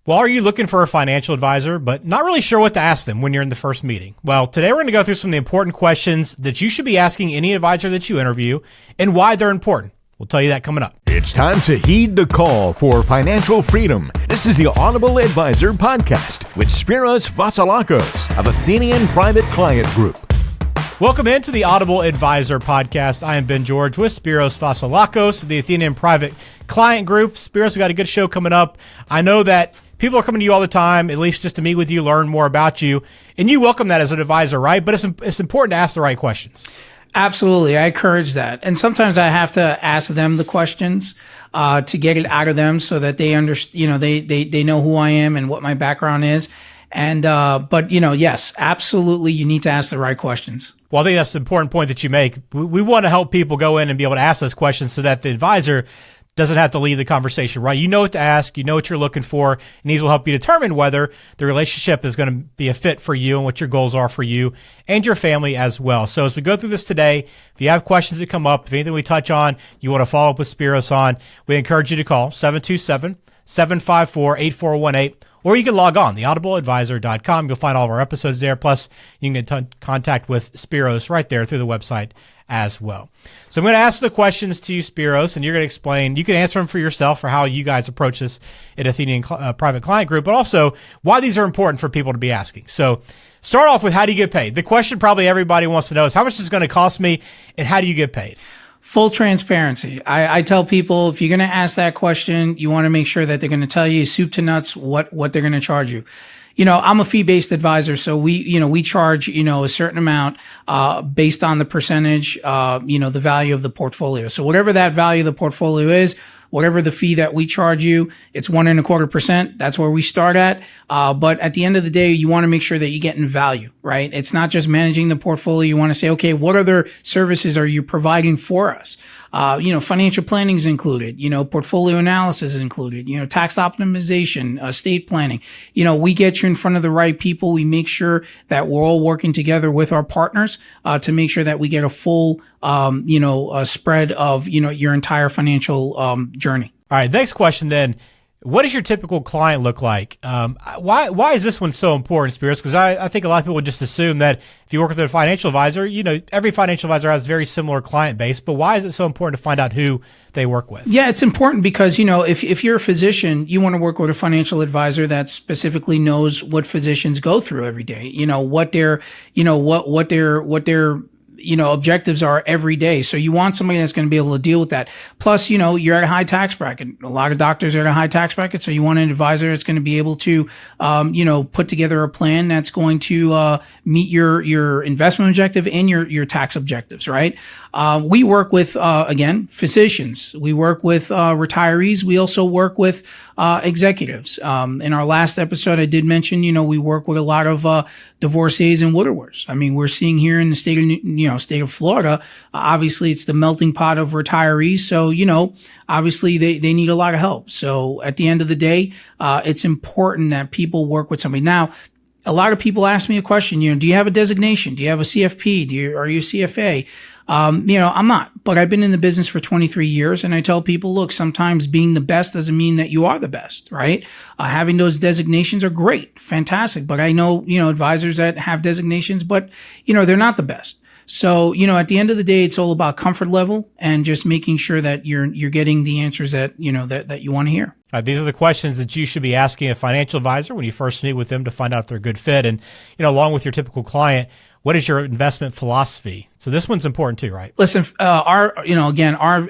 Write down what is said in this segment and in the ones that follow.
Well, are you looking for a financial advisor, but not really sure what to ask them when you're in the first meeting? Well, today we're going to go through some of the important questions that you should be asking any advisor that you interview and why they're important. We'll tell you that coming up. It's time to heed the call for financial freedom. This is the Audible Advisor Podcast with Spiros Vasilakos of Athenian Private Client Group. Welcome into the Audible Advisor Podcast. I am Ben George with Spiros Vasilakos of the Athenian Private Client Group. Spiros, we got a good show coming up. I know that people are coming to you all the time, at least just to meet with you, learn more about you, and you welcome that as an advisor, right? But it's important to ask the right questions. Absolutely. I encourage that. And sometimes I have to ask them the questions to get it out of them so that they understand, they know who I am and what my background is. And, but yes, absolutely. You need to ask the right questions. Well, I think that's the important point that you make. We want to help people go in and be able to ask those questions so that the advisor doesn't have to lead the conversation, right? You know what to ask, you know what you're looking for, and these will help you determine whether the relationship is going to be a fit for you and what your goals are for you and your family as well. So as we go through this today, if you have questions that come up, if anything we touch on, you want to follow up with Spiros on, we encourage you to call 727-754-8418, or you can log on, theaudibleadvisor.com. You'll find all of our episodes there. Plus, you can get in contact with Spiros right there through the website as well. So I'm going to ask the questions to you, Spiros, and you're going to explain. You can answer them for yourself for how you guys approach this at Athenian Private Client Group, but also why these are important for people to be asking. So start off with, how do you get paid? The question probably everybody wants to know is, how much is it going to cost me, and how do you get paid? Full transparency. I tell people, if you're going to ask that question, you want to make sure that they're going to tell you soup to nuts what they're going to charge you. I'm a fee-based advisor, so we charge, a certain amount, based on the percentage, the value of the portfolio. So whatever that value of the portfolio is, whatever the fee that we charge you, it's 1.25%. That's where we start at. But at the end of the day, you want to make sure that you're getting value, right? It's not just managing the portfolio. You want to say, okay, what other services are you providing for us? Financial planning is included, portfolio analysis is included, tax optimization, estate planning. We get you in front of the right people. We make sure that we're all working together with our partners, to make sure that we get a full, spread of, your entire financial, journey. All right. Next question then. What does your typical client look like? Why is this one so important, Spiros? Because I think a lot of people would just assume that if you work with a financial advisor, every financial advisor has a very similar client base. But why is it so important to find out who they work with? Yeah, it's important because, if you're a physician, you want to work with a financial advisor that specifically knows what physicians go through every day. What their objectives are every day. So you want somebody that's going to be able to deal with that. Plus, you're at a high tax bracket. A lot of doctors are at a high tax bracket. So you want an advisor that's going to be able to, put together a plan that's going to, meet your investment objective and your tax objectives, right? We work with, again, physicians. We work with, retirees. We also work with, executives. In our last episode, I did mention, we work with a lot of, divorcees and widowers. I mean, we're seeing here in the state of Florida, obviously it's the melting pot of retirees. So, obviously they need a lot of help. So at the end of the day, it's important that people work with somebody. Now, a lot of people ask me a question, do you have a designation? Do you have a CFP? Are you a CFA? I'm not, but I've been in the business for 23 years, and I tell people, look, sometimes being the best doesn't mean that you are the best, right? Having those designations are great, fantastic, but I know, advisors that have designations, but, they're not the best. So, at the end of the day, it's all about comfort level and just making sure that you're getting the answers that, that you want to hear. These are the questions that you should be asking a financial advisor when you first meet with them to find out if they're a good fit. And, along with your typical client, what is your investment philosophy? So this one's important too, right? Listen, our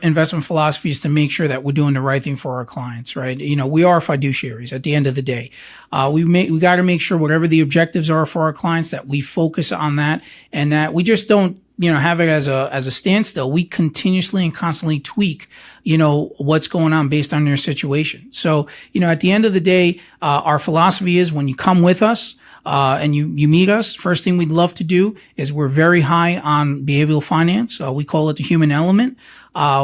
investment philosophy is to make sure that we're doing the right thing for our clients, right? We are fiduciaries at the end of the day. We got to make sure whatever the objectives are for our clients, that we focus on that, and that we just don't, have it as a standstill. We continuously and constantly tweak, what's going on based on their situation. So, at the end of the day, our philosophy is, when you come with us, and you meet us, first thing we'd love to do is, we're very high on behavioral finance. We call it the human element.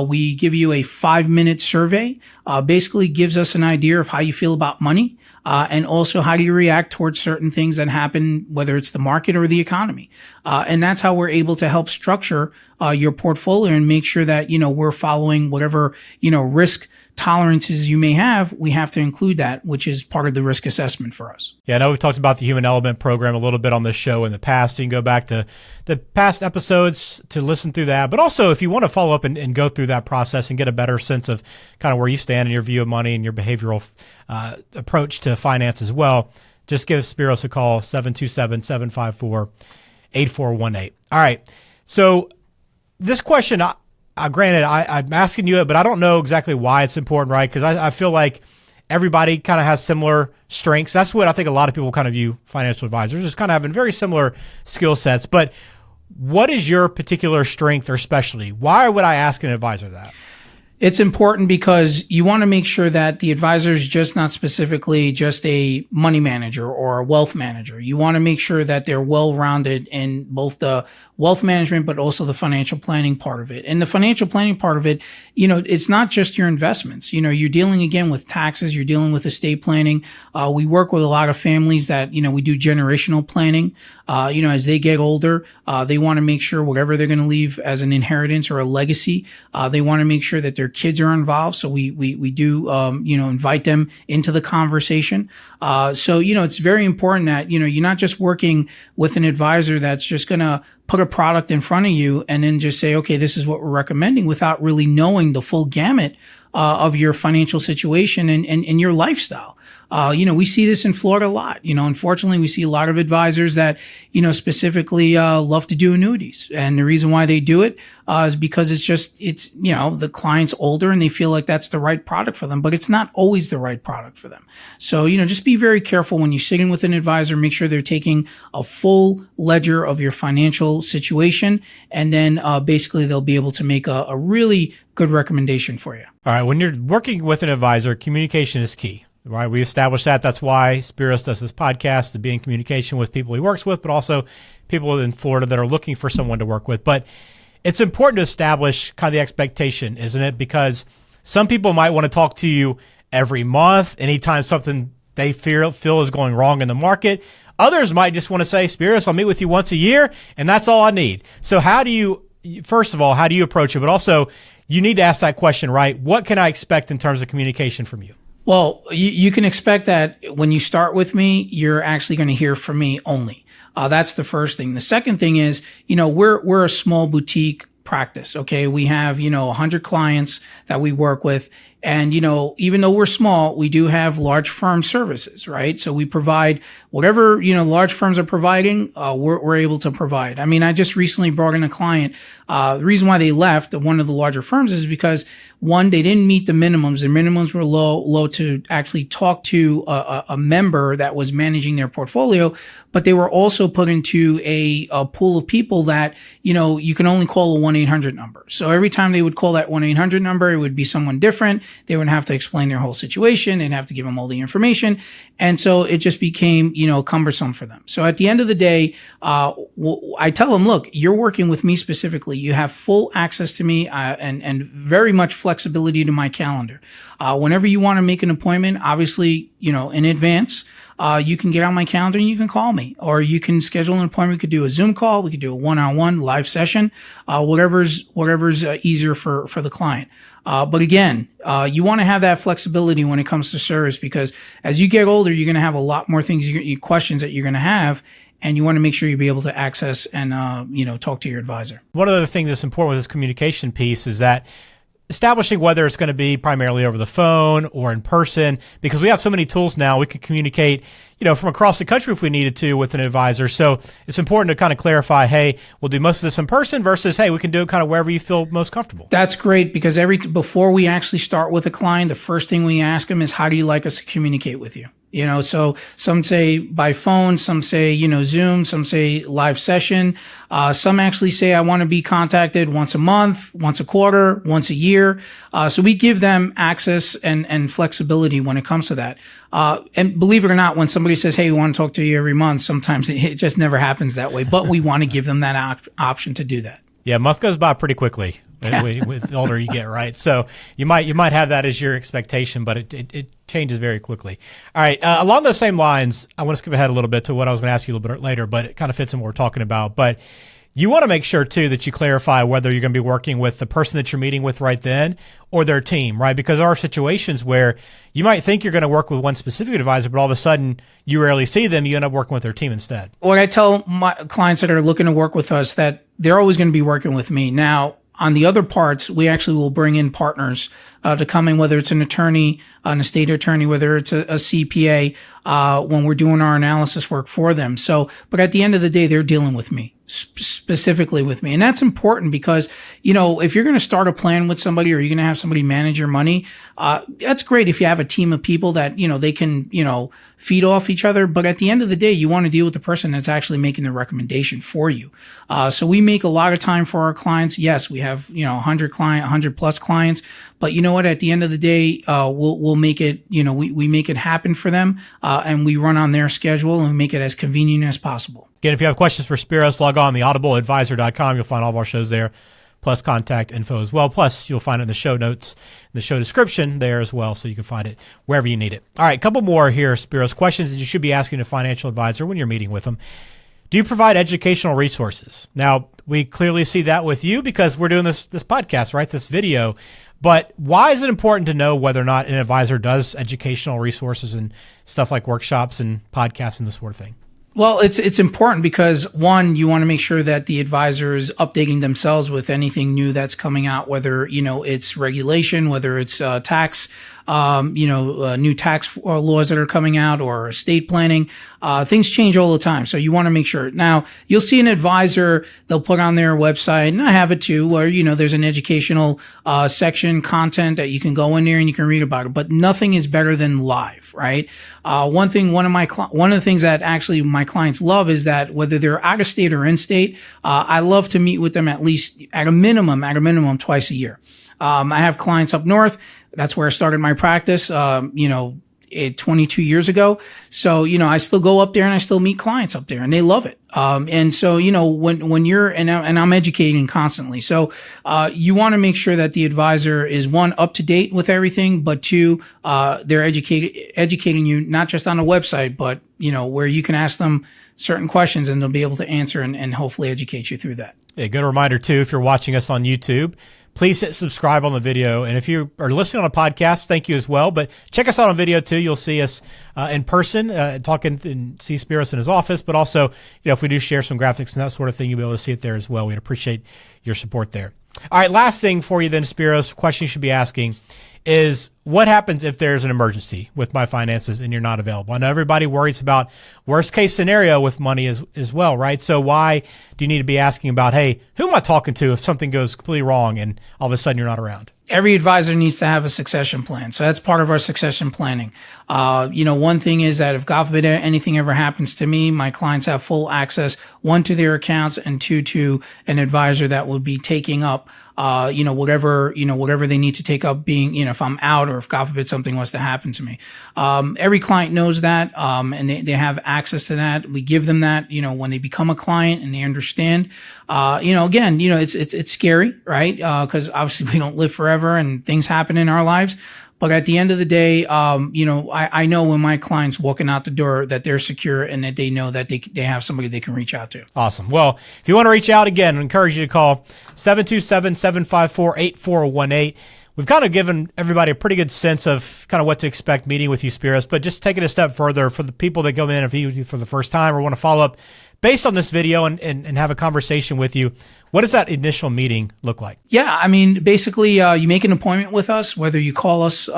We give you a 5-minute survey, basically gives us an idea of how you feel about money. And also, how do you react towards certain things that happen, whether it's the market or the economy? And that's how we're able to help structure your portfolio and make sure that, we're following whatever, risk tolerances you may have, we have to include that, which is part of the risk assessment for us. Yeah, I know we've talked about the Human Element program a little bit on this show in the past. You can go back to the past episodes to listen through that. But also, if you want to follow up and go through that process and get a better sense of kind of where you stand in your view of money and your behavioral approach to finance as well, just give Spiros a call, 727-754-8418. All right. So this question, granted, I'm asking you it, but I don't know exactly why it's important, right? Because I feel like everybody kind of has similar strengths. That's what I think a lot of people kind of view financial advisors as, kind of having very similar skill sets. But what is your particular strength or specialty? Why would I ask an advisor that? It's important because you want to make sure that the advisor is just not specifically just a money manager or a wealth manager. You want to make sure that they're well-rounded in both the wealth management, but also the financial planning part of it. And the financial planning part of it, it's not just your investments. You're dealing again with taxes, you're dealing with estate planning. We work with a lot of families that, we do generational planning. As they get older, they want to make sure whatever they're going to leave as an inheritance or a legacy, they want to make sure that their kids are involved. So we do, invite them into the conversation. So it's very important that, you're not just working with an advisor that's just going to put a product in front of you and then just say, okay, this is what we're recommending, without really knowing the full gamut of your financial situation and your lifestyle. We see this in Florida a lot. Unfortunately, we see a lot of advisors that, specifically love to do annuities. And the reason why they do it is because the client's older and they feel like that's the right product for them, but it's not always the right product for them. So, just be very careful when you're sitting with an advisor, make sure they're taking a full ledger of your financial situation. And then basically they'll be able to make a really good recommendation for you. All right. When you're working with an advisor, communication is key. Right, we established that. That's why Spiros does this podcast, to be in communication with people he works with, but also people in Florida that are looking for someone to work with. But it's important to establish kind of the expectation, isn't it? Because some people might want to talk to you every month, anytime something they feel is going wrong in the market. Others might just want to say, Spiros, I'll meet with you once a year, and that's all I need. So first of all, how do you approach it? But also, you need to ask that question, right? What can I expect in terms of communication from you? Well, you can expect that when you start with me, you're actually going to hear from me only. That's the first thing. The second thing is, we're a small boutique practice. Okay. We have, 100 clients that we work with. And, even though we're small, we do have large firm services, right? So we provide whatever, large firms are providing, we're able to provide. I mean, I just recently brought in a client. The reason why they left one of the larger firms is because, one, they didn't meet the minimums. The minimums were low to actually talk to a member that was managing their portfolio, but they were also put into a pool of people that, you can only call a 1-800 number. So every time they would call that 1-800 number, it would be someone different. They would have to explain their whole situation. They'd have to give them all the information. And so it just became, cumbersome for them. So at the end of the day, I tell them, look, you're working with me specifically. You have full access to me and very much flexibility to my calendar. Whenever you want to make an appointment, obviously, in advance, you can get on my calendar and you can call me, or you can schedule an appointment. We could do a Zoom call. We could do a one-on-one live session, whatever's easier for the client. But again, you want to have that flexibility when it comes to service, because as you get older, you're going to have a lot more things, questions that you're going to have, and you want to make sure you'll be able to access and, talk to your advisor. One of the things that's important with this communication piece is that establishing whether it's going to be primarily over the phone or in person, because we have so many tools now. We can communicate, from across the country if we needed to with an advisor. So it's important to kind of clarify, hey, we'll do most of this in person versus, hey, we can do it kind of wherever you feel most comfortable. That's great, because before we actually start with a client, the first thing we ask them is, how do you like us to communicate with you? So some say by phone, some say, Zoom, some say live session. Some actually say, I want to be contacted once a month, once a quarter, once a year. So we give them access and flexibility when it comes to that. And believe it or not, when somebody says, hey, we want to talk to you every month, sometimes it just never happens that way, but we want to give them that option to do that. Yeah. A month goes by pretty quickly with the older you get, right? So you might have that as your expectation, but it changes very quickly. All right. Along those same lines, I want to skip ahead a little bit to what I was going to ask you a little bit later, but it kind of fits in what we're talking about. But you want to make sure too that you clarify whether you're going to be working with the person that you're meeting with right then or their team, right? Because there are situations where you might think you're going to work with one specific advisor, but all of a sudden you rarely see them. You end up working with their team instead. What I tell my clients that are looking to work with us, that they're always going to be working with me. Now, on the other parts, we actually will bring in partners to come in, whether it's an attorney, an estate attorney, whether it's a CPA, when we're doing our analysis work for them. So, but at the end of the day, they're dealing with me, specifically with me. And that's important because, if you're going to start a plan with somebody or you're going to have somebody manage your money, that's great if you have a team of people that, they can, feed off each other. But at the end of the day, you want to deal with the person that's actually making the recommendation for you. So we make a lot of time for our clients. Yes, we have, 100 plus clients, but you know what? At the end of the day, we'll make it, we make it happen for them, and we run on their schedule and make it as convenient as possible. Again, if you have questions for Spiros, log on theaudibleadvisor.com. You'll find all of our shows there, plus contact info as well. Plus, you'll find it in the show notes, in the show description there as well, so you can find it wherever you need it. All right, a couple more here, Spiros. Questions that you should be asking a financial advisor when you're meeting with them. Do you provide educational resources? Now, we clearly see that with you because we're doing this podcast, right, this video. But why is it important to know whether or not an advisor does educational resources and stuff like workshops and podcasts and this sort of thing? Well, it's important because, one, you want to make sure that the advisor is updating themselves with anything new that's coming out, whether, it's regulation, whether it's tax, new tax laws that are coming out or estate planning. Things change all the time. So you want to make sure. Now, you'll see an advisor, they'll put on their website, and I have it too, where, there's an educational section, content that you can go in there and you can read about it. But nothing is better than live, right? One of the things that actually my clients love is that whether they're out of state or in state, I love to meet with them at least at a minimum twice a year. I have clients up north. That's where I started my practice, 22 years ago. So, I still go up there and I still meet clients up there and they love it. And so, when you're, and I'm educating constantly. So, you want to make sure that the advisor is, one, up to date with everything, but two, they're educating you not just on a website, but, where you can ask them certain questions and they'll be able to answer and hopefully educate you through that. A good reminder too, if you're watching us on YouTube, please hit subscribe on the video. And if you are listening on a podcast, thank you as well. But check us out on video too. You'll see us in person, talking and see Spiros in his office. But also, if we do share some graphics and that sort of thing, you'll be able to see it there as well. We'd appreciate your support there. All right, last thing for you then, Spiros, question you should be asking is what happens if there's an emergency with my finances and you're not available? I know everybody worries about worst case scenario with money as well, right? So why do you need to be asking about, hey, who am I talking to if something goes completely wrong and all of a sudden you're not around? Every advisor needs to have a succession plan. So that's part of our succession planning. One thing is that if God forbid anything ever happens to me, my clients have full access, one, to their accounts, and two, to an advisor that will be taking up, whatever they need to take up, being, if I'm out or if God forbid something was to happen to me. Every client knows that, and they have access to that. We give them that, when they become a client and they understand. Again, it's scary, right? Because obviously we don't live forever and things happen in our lives. But at the end of the day, I know when my clients walking out the door that they're secure and that they know that they have somebody they can reach out to. Awesome. Well, if you want to reach out again, I encourage you to call 727-754-8418. We've kind of given everybody a pretty good sense of kind of what to expect meeting with you, Spiros, but just take it a step further for the people that go in and meet with you for the first time or want to follow up based on this video and have a conversation with you. What does that initial meeting look like? Yeah, I mean, basically, you make an appointment with us, whether you call us,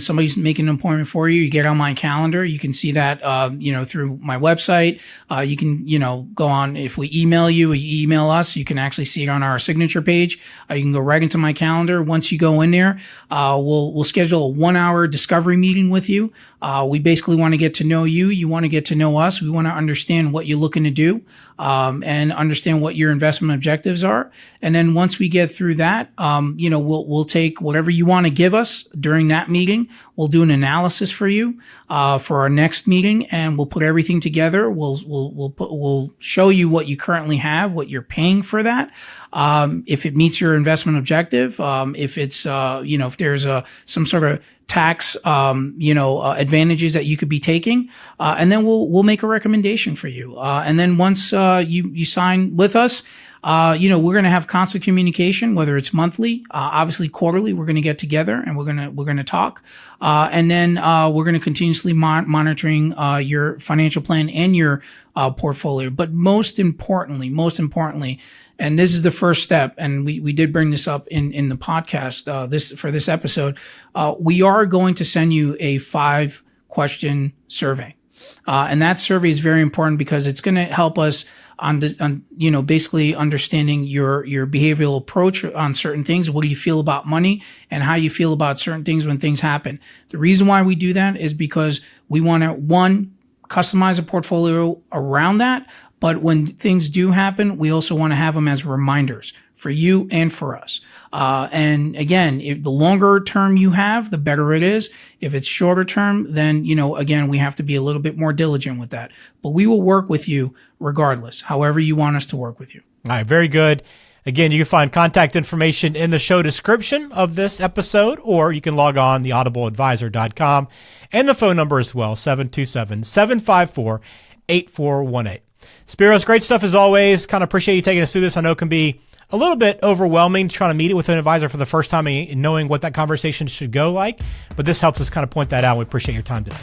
somebody's making an appointment for you, you get on my calendar. You can see that, through my website. You can, go on, if we email you or you email us, you can actually see it on our signature page. You can go right into my calendar. Once you go in there, we'll schedule a 1-hour discovery meeting with you. We basically want to get to know you. You want to get to know us. We want to understand what you're looking to do, and understand what your investment objectives are. And then once we get through that, we'll take whatever you want to give us during that meeting. We'll do an analysis for you, for our next meeting, and we'll put everything together. We'll show you what you currently have, what you're paying for that. If it meets your investment objective, if it's, if there's some sort of tax, advantages that you could be taking, and then we'll make a recommendation for you. And then once you sign with us, we're going to have constant communication, whether it's monthly, obviously quarterly, we're going to get together and we're going to talk. And then, we're going to continuously monitoring, your financial plan and your, portfolio. But most importantly, and this is the first step, and we did bring this up in the podcast, for this episode, we are going to send you a 5-question survey. And that survey is very important because it's going to help us on basically understanding your behavioral approach on certain things. What do you feel about money and how you feel about certain things when things happen? The reason why we do that is because we want to, one, customize a portfolio around that. But when things do happen, we also want to have them as reminders for you and for us. And again, if the longer term you have, the better it is. If it's shorter term, then, again, we have to be a little bit more diligent with that. But we will work with you regardless, however you want us to work with you. All right, very good. Again, you can find contact information in the show description of this episode, or you can log on theaudibleadvisor.com and the phone number as well, 727-754-8418. Spiros, great stuff as always. Kind of appreciate you taking us through this. I know it can be a little bit overwhelming trying to meet it with an advisor for the first time and knowing what that conversation should go like, but this helps us kind of point that out. We appreciate your time today.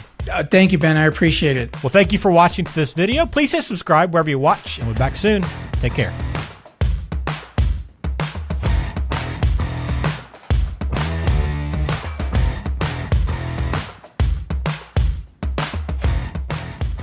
Thank you, Ben. I appreciate it. Well, thank you for watching to this video. Please hit subscribe wherever you watch, and we'll be back soon. Take care.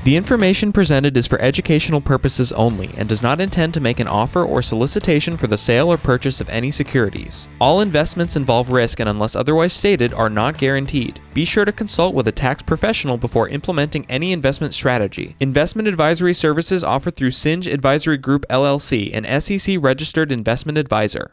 The information presented is for educational purposes only and does not intend to make an offer or solicitation for the sale or purchase of any securities. All investments involve risk and, unless otherwise stated, are not guaranteed. Be sure to consult with a tax professional before implementing any investment strategy. Investment advisory services offered through Singe Advisory Group LLC, an SEC-registered investment advisor.